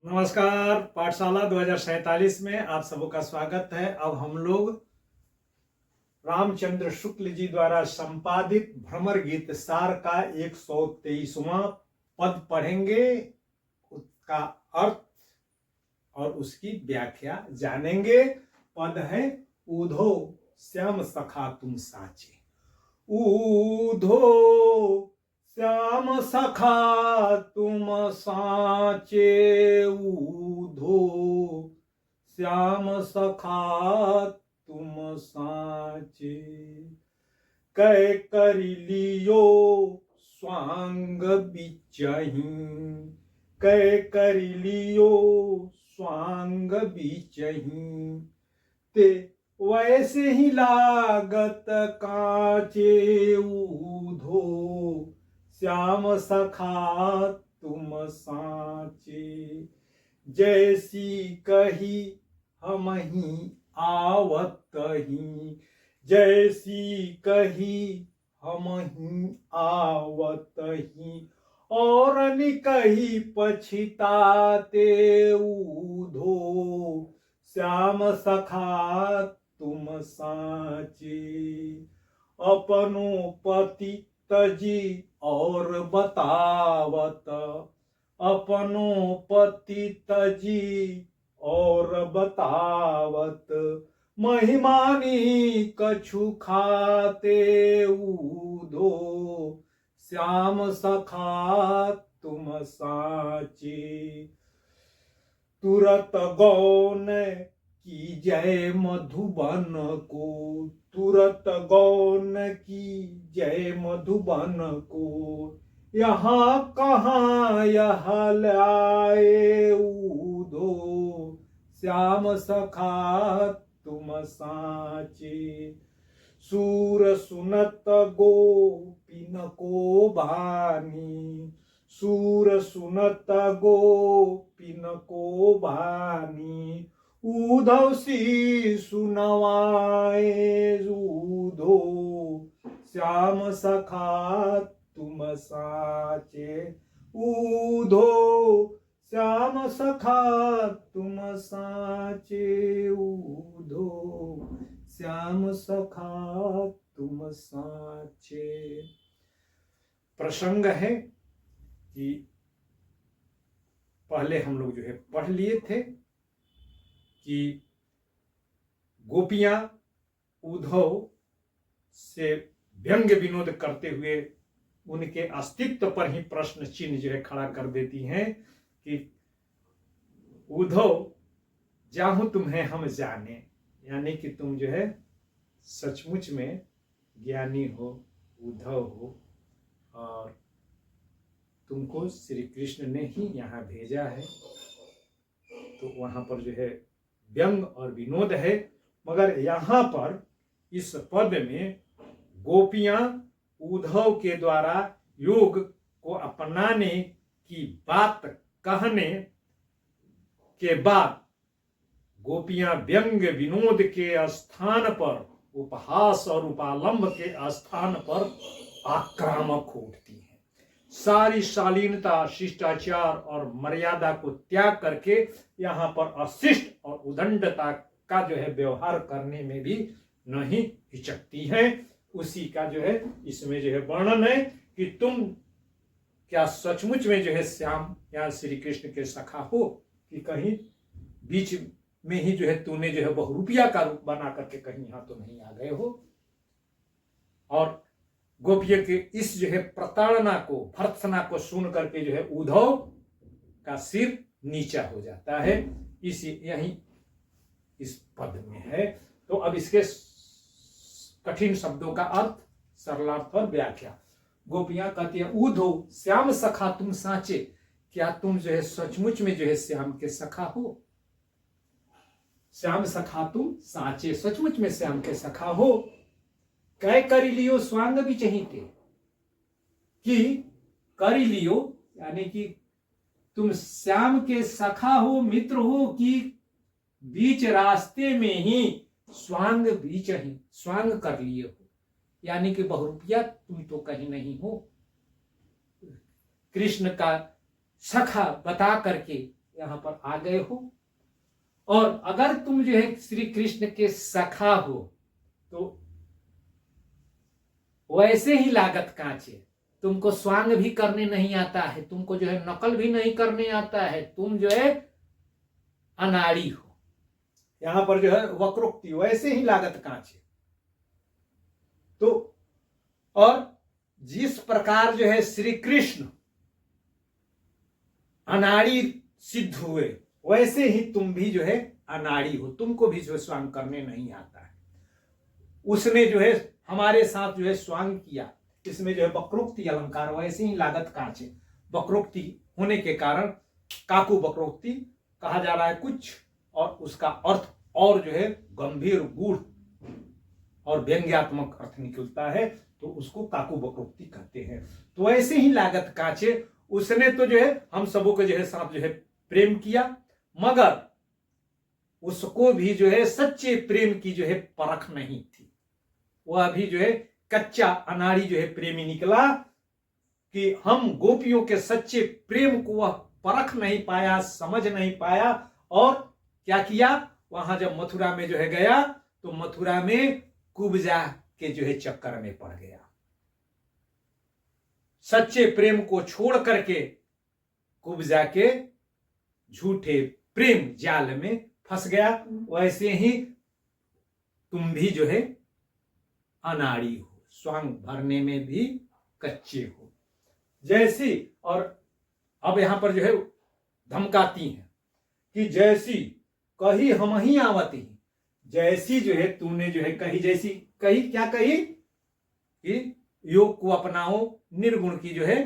नमस्कार। पाठशाला 2047 में आप सबों का स्वागत है। अब हम लोग रामचंद्र शुक्ल जी द्वारा संपादित भ्रमर गीत सार का 123वां पद पढ़ेंगे, उसका अर्थ और उसकी व्याख्या जानेंगे। पद है ऊधो श्याम सखा तुम साचे। ऊधो श्याम सखा तुम साचे, ऊधो श्याम सखा तुम साचे। कै करि लियो स्वांग बिचहि, कै करि लियो स्वांग बिचहि। ते वैसे ही लागत काचे, ऊधो श्याम सखा तुम साचे। जैसी कही हमहि आवतहि, जैसी कही हमहि आवतहि। और निकही पछिताते, ऊधो श्याम सखा तुम साचे। अपनो पति तजी और बतावत, अपनो पति तजी और बतावत। महिमानी कछु खाते, ऊधो श्याम सखा तुम साचे। तुरत गौन की जय मधुबन को, तुरत गौन की जय मधुबन को। यहाँ कहाँ यह लाए, ऊधो श्याम सखा तुम साचे। सूर सुनत गोपिन को भानी, सूर सुनत गोपिन को भानी। ऊधव सी सुनवाए, ऊधो श्याम सखा तुम साचे। ऊधो श्याम सखा तुम साचे, ऊधो श्याम सखा तुम साचे। प्रसंग है कि पहले हम लोग जो है पढ़ लिए थे कि गोपियां उद्धव से व्यंग्य विनोद करते हुए उनके अस्तित्व पर ही प्रश्न चिन्ह जो है खड़ा कर देती हैं कि उद्धव जाहु तुम्हें हम जाने, यानी कि तुम जो है सचमुच में ज्ञानी हो, उद्धव हो, और तुमको श्री कृष्ण ने ही यहाँ भेजा है। तो वहां पर जो है व्यंग और विनोद है। मगर यहाँ पर इस पद में गोपियां उद्धव के द्वारा योग को अपनाने की बात कहने के बाद गोपियां व्यंग विनोद के स्थान पर, उपहास और उपालंब के स्थान पर आक्रामक उठती हैं। सारी शालीनता, शिष्टाचार और मर्यादा को त्याग करके यहाँ पर अशिष्ट और उदंडता का जो है व्यवहार करने में भी नहीं हिचकती है। उसी का जो है इसमें जो है वर्णन है कि तुम क्या सचमुच में जो है श्याम या श्री कृष्ण के सखा हो, कि कहीं बीच में ही जो है तूने जो है बहुरूपिया का रूप बना करके कहीं यहाँ तो नहीं आ गए हो। और गोपियों के इस जो है प्रताड़ना को, भर्त्सना को सुन करके जो है उद्धव का सिर नीचा हो जाता है। इसी यही इस पद में है। तो अब इसके कठिन शब्दों का अर्थ, सरलार्थ और व्याख्या। गोपियां कहती है ऊधो श्याम सखा तुम साचे, क्या तुम जो है सचमुच में जो है श्याम के सखा हो। श्याम सखा तुम साचे, सचमुच में श्याम के सखा हो। कै करि लियो स्वांग भी चाहिए, कि करि लियो यानी कि तुम श्याम के सखा हो, मित्र हो, कि बीच रास्ते में ही स्वांग बीच ही स्वांग कर लिए हो, यानी कि बहुरूपिया तुम तो कहीं नहीं हो। कृष्ण का सखा बता करके यहाँ पर आ गए हो, और अगर तुम जो है श्री कृष्ण के सखा हो तो वैसे ही लागत कांचे, तुमको स्वांग भी करने नहीं आता है, तुमको जो है नकल भी नहीं करने आता है, तुम जो है अनाड़ी हो। यहां पर जो है वक्रोक्ति, वैसे ही लागत कांचे। तो और जिस प्रकार जो है श्री कृष्ण अनाड़ी सिद्ध हुए, वैसे ही तुम भी जो है अनाड़ी हो, तुमको भी जो है स्वांग करने नहीं आता है। उसने जो है हमारे साथ जो है स्वांग किया, इसमें जो है वक्रोक्ति अलंकार, वैसे ही लागत कांचे, वक्रोक्ति होने के कारण काकु वक्रोक्ति कहा जा रहा है कुछ, और उसका अर्थ और जो है गंभीर गूढ़ और व्यंग्यात्मक अर्थ निकलता है, तो उसको काकु वक्रोक्ति कहते हैं। तो ऐसे ही लागत कांचे, उसने तो जो है हम सबों के जो है साथ जो है प्रेम किया, मगर उसको भी जो है सच्चे प्रेम की जो है परख नहीं थी। वह भी जो है कच्चा अनाड़ी जो है प्रेमी निकला, कि हम गोपियों के सच्चे प्रेम को वह परख नहीं पाया, समझ नहीं पाया, और क्या किया, वहां जब मथुरा में जो है गया तो मथुरा में कुब्जा के जो है चक्कर में पड़ गया, सच्चे प्रेम को छोड़ करके कुब्जा के झूठे प्रेम जाल में फंस गया। वैसे ही तुम भी जो है अनाड़ी हो, स्वांग भरने में भी कच्चे हो जैसी। और अब यहां पर जो है धमकाती हैं कि जैसी कही हम ही आवती, जैसी जो है तूने जो है कही, जैसी कही, क्या कही कि योग को अपनाओ, निर्गुण की जो है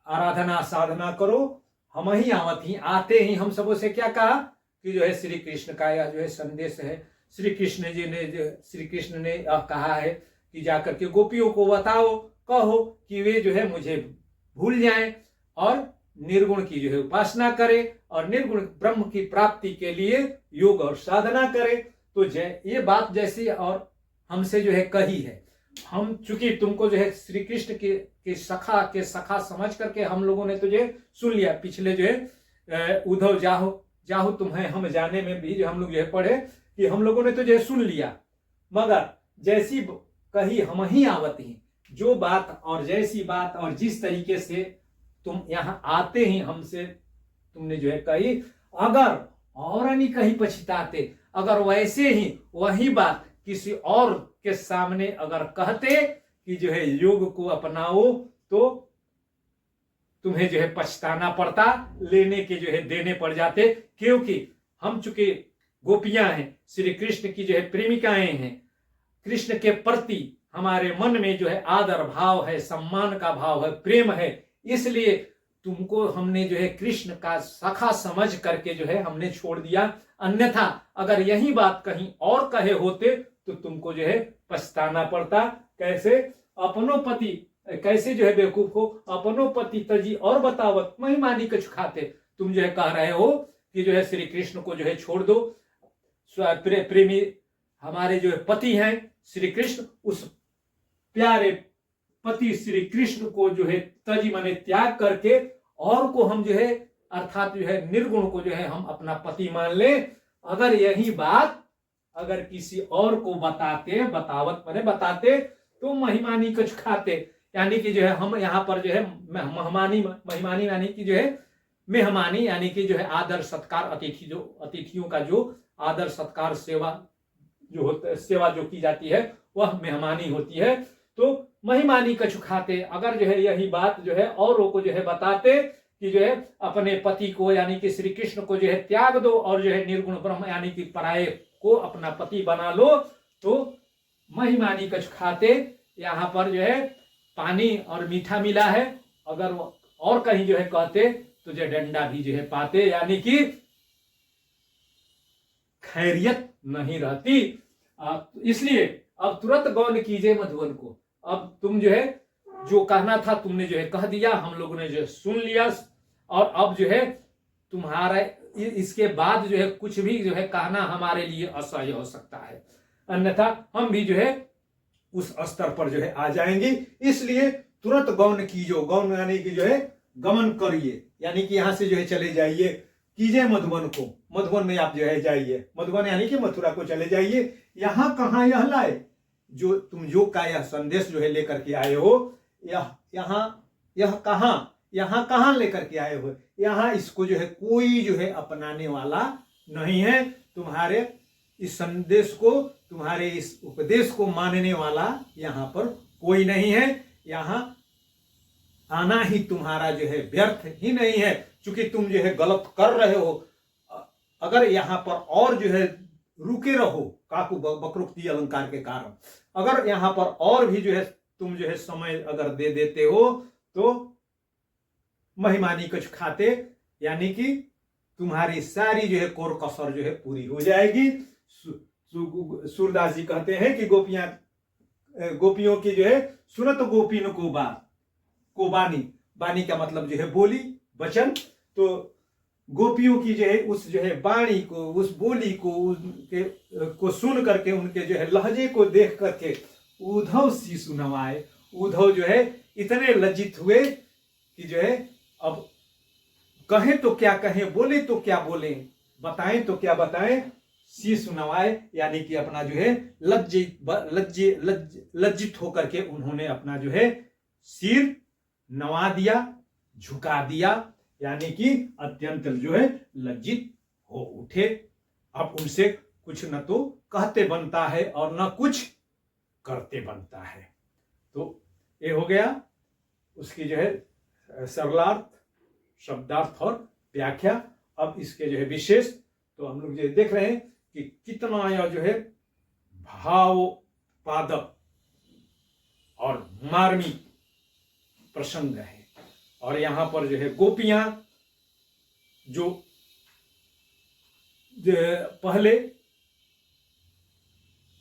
आराधना साधना करो, हम ही आवती, आते ही हम सबों से क्या कहा कि जो है श्री कृष्ण का यह जो है संदेश है, श्री कृष्ण ने कहा है कि जाकर के गोपियों को बताओ, कहो कि वे जो है मुझे भूल जाएं और निर्गुण की जो है उपासना करें, और निर्गुण ब्रह्म की प्राप्ति के लिए योग और साधना करें। तो ये बात जैसी और हमसे जो है कही है, हम चूंकि तुमको जो है श्री कृष्ण के सखा समझ करके हम लोगों ने तो जो है सुन लिया। पिछले जो है उद्धव जाहु तुम्हें हम जाने में भी जो हम लोग जो है पढ़े कि हम लोगों ने तो जो है सुन लिया, मगर जैसी कही हम ही आवती, जो बात और जैसी बात और जिस तरीके से तुम यहाँ आते ही हमसे तुमने जो है कही, अगर और नहीं कहीं पछताते, अगर वैसे ही वही बात किसी और के सामने अगर कहते कि जो है योग को अपनाओ, तो तुम्हें जो है पछताना पड़ता, लेने के जो है देने पड़ जाते। क्योंकि हम चूंकि गोपियां हैं, श्री कृष्ण की जो है प्रेमिकाएं हैं, कृष्ण के प्रति हमारे मन में जो है आदर भाव है, सम्मान का भाव है, प्रेम है, इसलिए तुमको हमने जो है कृष्ण का सखा समझ करके जो है हमने छोड़ दिया। अन्यथा अगर यही बात कहीं और कहे होते तो तुमको जो है पछताना पड़ता। कैसे अपनो पति, कैसे जो है बेवकूफ हो, अपनो पति तजी और बतावत महिमानी कछु खाते, तुम जो है कह रहे हो कि जो है श्री कृष्ण को जो है छोड़ दो, प्रेमी हमारे जो है पति हैं श्री कृष्ण, उस प्यारे पति श्री कृष्ण को जो है तजी माने त्याग करके और को हम जो है अर्थात जो है निर्गुण को जो है हम अपना पति मान ले। अगर यही बात अगर किसी और को बतावत माने बताते तो महिमानी कुछ खाते, यानी कि जो है हम यहाँ पर जो है महिमानी यानी कि जो है मेहमानी, यानी कि जो है आदर सत्कार, अतिथियों का जो आदर सत्कार सेवा जो की जाती है वह मेहमानी होती है। तो महिमानी कछु खाते, अगर जो है यही बात जो है औरों को जो है बताते कि जो है अपने पति को यानी कि श्री कृष्ण को जो है त्याग दो और जो है निर्गुण ब्रह्म यानी कि पराये को अपना पति बना लो, तो महिमानी कछु खाते, यहाँ पर जो है पानी और मीठा मिला है, अगर और कहीं जो है कहते तो जो डंडा भी जो है पाते, यानी कि खैरियत नहीं रहती। इसलिए अब तुरंत गौन कीजिए मधुबन को, अब तुम जो है जो कहना था तुमने जो है कह दिया, हम लोगों ने जो है सुन लिया, और अब जो है तुम्हारा इसके बाद जो है कुछ भी जो है कहना हमारे लिए असह्य हो सकता है, अन्यथा हम भी जो है उस स्तर पर जो है आ जाएंगे। इसलिए तुरंत गौन कीजिए, गौन यानी कि जो है गमन करिए, यानी कि यहां से जो है चले जाइए। कीजिए मधुबन को, मधुबन में आप जो है जाइए, मधुबन यानी कि मथुरा को चले जाइए। यहां कहां यह लाए, जो तुम योग का यह संदेश जो है लेकर के आए हो, यहां कहां लेकर के आए हो, यहां इसको जो है कोई जो है अपनाने वाला नहीं है। तुम्हारे इस संदेश को, तुम्हारे इस उपदेश को मानने वाला यहां पर कोई नहीं है। यहां आना ही तुम्हारा जो है व्यर्थ ही नहीं है, क्योंकि तुम जो है गलत कर रहे हो। अगर यहां पर और जो है रुके रहो काकु वक्रोक्ति अलंकार के कारण, अगर यहां पर और भी जो है तुम जो है समय अगर दे देते हो तो महिमानी कुछ खाते, यानी कि तुम्हारी सारी जो है कोर कसर जो है पूरी हो जाएगी। सूरदास जी कहते हैं कि गोपियों की जो है सुनत गोपीन को बात को बानी, बानी का मतलब जो है बोली वचन, तो गोपियों की जो है उस जो है वाणी को, उस बोली को, उनके को सुन करके, उनके जो है लहजे को देख करके उद्धव शिशु नवाए। उद्धव जो है इतने लज्जित हुए कि जो है अब कहें तो क्या कहें, बोले तो क्या बोले, बताएं तो क्या बताएं, शीश नवाए, यानी कि अपना जो है लज्जित होकर के उन्होंने अपना जो है सिर नवा दिया, झुका दिया, यानी कि अत्यंत जो है लज्जित हो उठे। अब उनसे कुछ न तो कहते बनता है और न कुछ करते बनता है। तो ये हो गया उसकी जो है सरलार्थ, शब्दार्थ और व्याख्या। अब इसके जो है विशेष, तो हम लोग जो देख रहे हैं कि कितना यह जो है भावपादक और मार्मिक प्रसंग है। और यहां पर जो है गोपियां जो पहले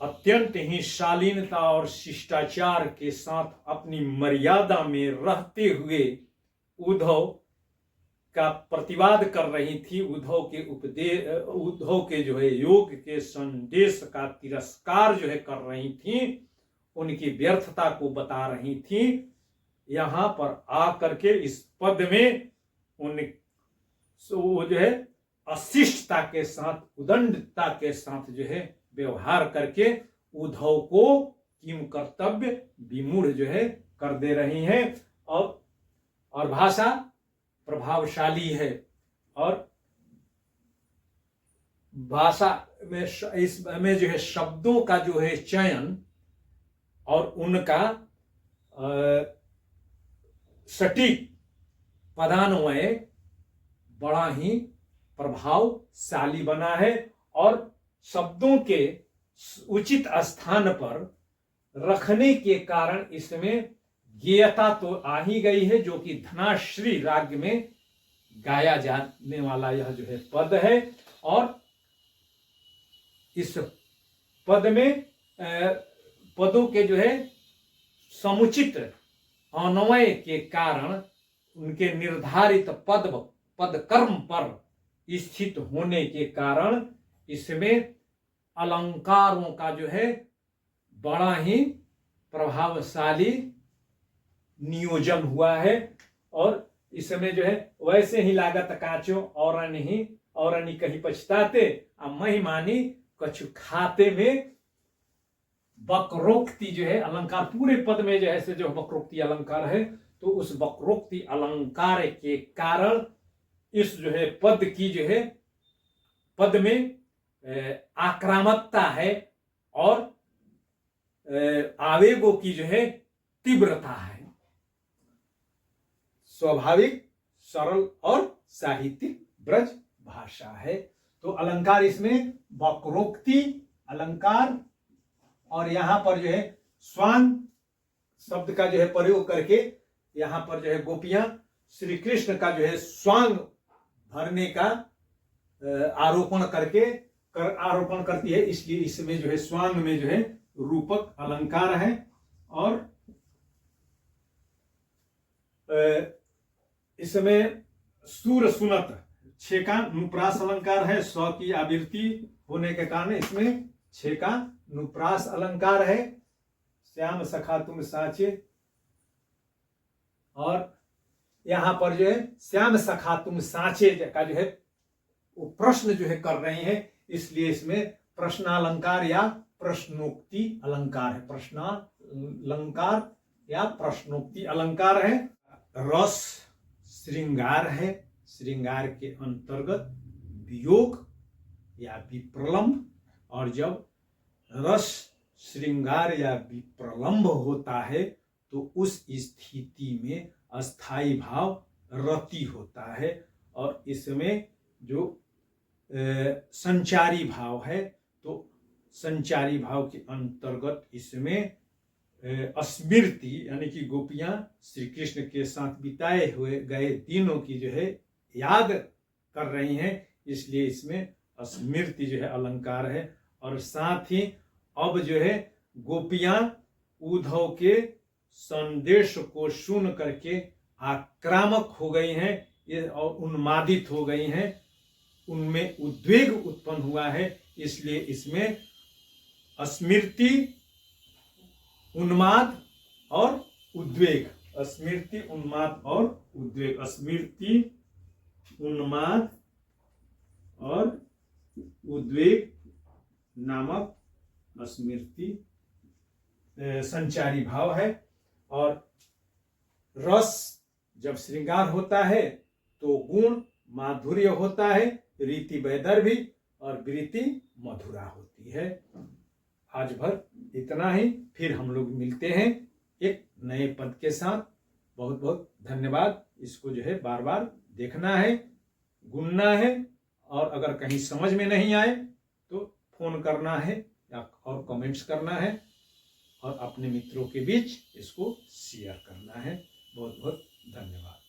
अत्यंत ही शालीनता और शिष्टाचार के साथ अपनी मर्यादा में रहते हुए उद्धव का प्रतिवाद कर रही थी, उद्धव के जो है योग के संदेश का तिरस्कार जो है कर रही थी, उनकी व्यर्थता को बता रही थी। यहां पर आकर के इस पद में उन जो है अशिष्टता के साथ, उदंडता के साथ जो है व्यवहार करके उद्धव को किम कर्तव्य विमूढ़ जो है कर दे रही हैं। और भाषा प्रभावशाली है, और भाषा में इसमें जो है शब्दों का जो है चयन और उनका सटीक पदान्वय बड़ा ही प्रभावशाली बना है, और शब्दों के उचित स्थान पर रखने के कारण इसमें गेयता तो आ ही गई है, जो कि धनाश्री राग में गाया जाने वाला यह जो है पद है। और इस पद में पदों के जो है समुचित अन्वय के कारण, उनके निर्धारित पद कर्म पर स्थित होने के कारण इसमें अलंकारों का जो है बड़ा ही प्रभावशाली नियोजन हुआ है। और इसमें जो है वैसे ही लागत काचो और नहीं कहीं पछताते, महिमानी कछु खाते में वक्रोक्ति जो है अलंकार पूरे पद में जो है से जो वक्रोक्ति अलंकार है, तो उस वक्रोक्ति अलंकार के कारण इस जो है पद की जो है पद में आक्रामकता है और आवेगों की जो है तीव्रता है। स्वाभाविक, सरल और साहित्यिक ब्रज भाषा है। तो अलंकार इसमें वक्रोक्ति अलंकार, और यहां पर जो है स्वांग शब्द का जो है प्रयोग करके यहां पर जो है गोपियां श्री कृष्ण का जो है स्वांग भरने का आरोपण करती है, इसलिए इसमें जो है स्वांग में जो है रूपक अलंकार है। और इसमें सूर सुनत छे का नुप्रास अलंकार है, स्व की आवृत्ति होने के कारण इसमें छे का नुप्रास अलंकार है। श्याम सखा तुम साचे, और यहां पर जो है श्याम सखा तुम साचे का जो है वो प्रश्न जो है कर रहे हैं, इसलिए इसमें प्रश्नालंकार या प्रश्नोक्ति अलंकार है। प्रश्नालंकार या प्रश्नोक्ति अलंकार है। रस श्रृंगार है, श्रृंगार के अंतर्गत वियोग या विप्रलंब, और जब रस श्रृंगार या विप्रलंब होता है तो उस स्थिति में अस्थाई भाव रति होता है, और इसमें जो संचारी भाव है, तो संचारी भाव के अंतर्गत इसमें स्मृति यानी कि गोपियां श्री कृष्ण के साथ बिताए हुए गए दिनों की जो है याद कर रही हैं, इसलिए इसमें स्मृति जो है अलंकार है। और साथ ही अब जो है गोपियां उद्धव के संदेश को सुन करके आक्रामक हो गई हैं और उन्मादित हो गई हैं, उनमें उद्वेग उत्पन्न हुआ है, इसलिए इसमें स्मृति, उन्माद और उद्वेग, स्मृति, उन्माद और उद्वेग, स्मृति, उन्माद और उद्वेग नामक स्मृति संचारी भाव है। और रस जब श्रृंगार होता है तो गुण माधुर्य होता है, रीति वैदर्भी और वृत्ति मधुरा होती है। आज भर इतना ही, फिर हम लोग मिलते हैं एक नए पद के साथ। बहुत बहुत धन्यवाद। इसको जो है बार बार देखना है, गुनना है, और अगर कहीं समझ में नहीं आए तो फोन करना है या और कमेंट्स करना है, और अपने मित्रों के बीच इसको शेयर करना है। बहुत बहुत धन्यवाद।